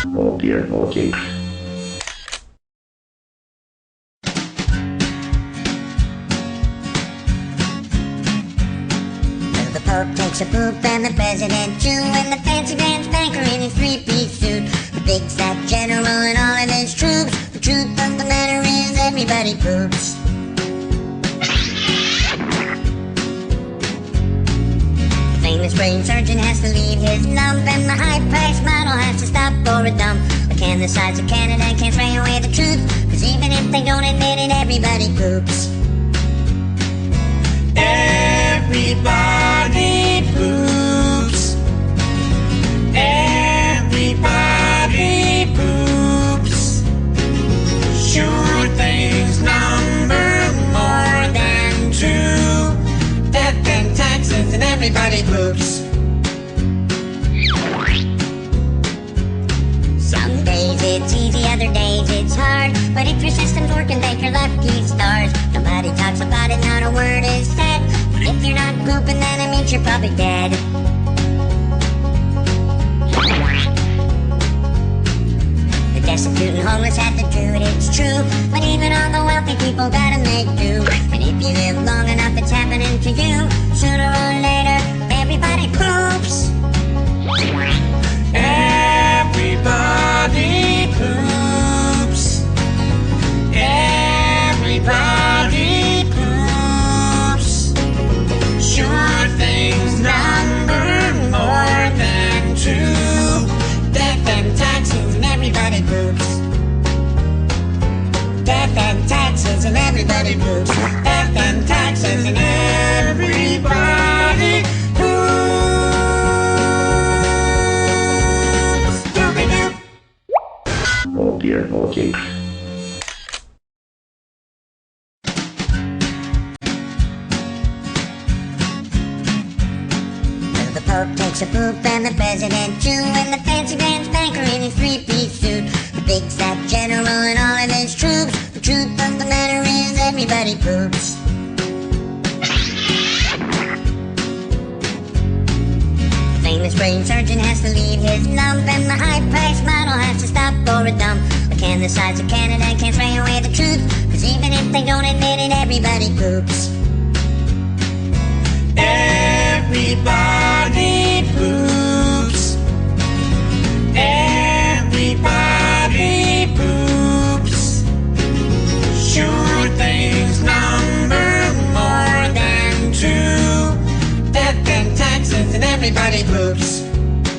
Oh dear, oh dear. The Pope takes a poop and the President too, and the fancy Grand Banker in his three-piece suit, the big fat general and all of his troops. The truth of the matter is everybody poops. The famous brain surgeon has to leave his lump, and the high-priced model has to stop for a dump. But can the sides of Canada can't spray away the truth, 'cause even if they don't admit it, everybody poops. Everybody poops. Everybody poops. Sure things number more than two. Death and taxes and everybody poops. Some days it's easy, other days it's hard, but if your system's working, thank your lucky stars. Nobody talks about it, not a word is said. If you're not pooping, then it means you're probably dead. The destitute and homeless have to do it, it's true, but even all the wealthy people gotta make do. And if you live long enough, it's happening to you. Sooner or later, everybody poops. Everybody poops. Everybody poops. Sure things number more than two. Death and taxes and everybody poops. Death and taxes and everybody poops. Death and taxes and everybody poops. Doobie-doo. Oh dear, oh dear. The Pope takes a poop and the President too, and the fancy Grand Banker in his three-piece suit, the big fat general and all of his troops. The truth of the matter is everybody poops. The famous brain surgeon has to leave his lump, and the high-priced model has to stop for a dump. But can the sides of Canada can't spray away the truth, 'cause even if they don't admit it, everybody poops. Everybody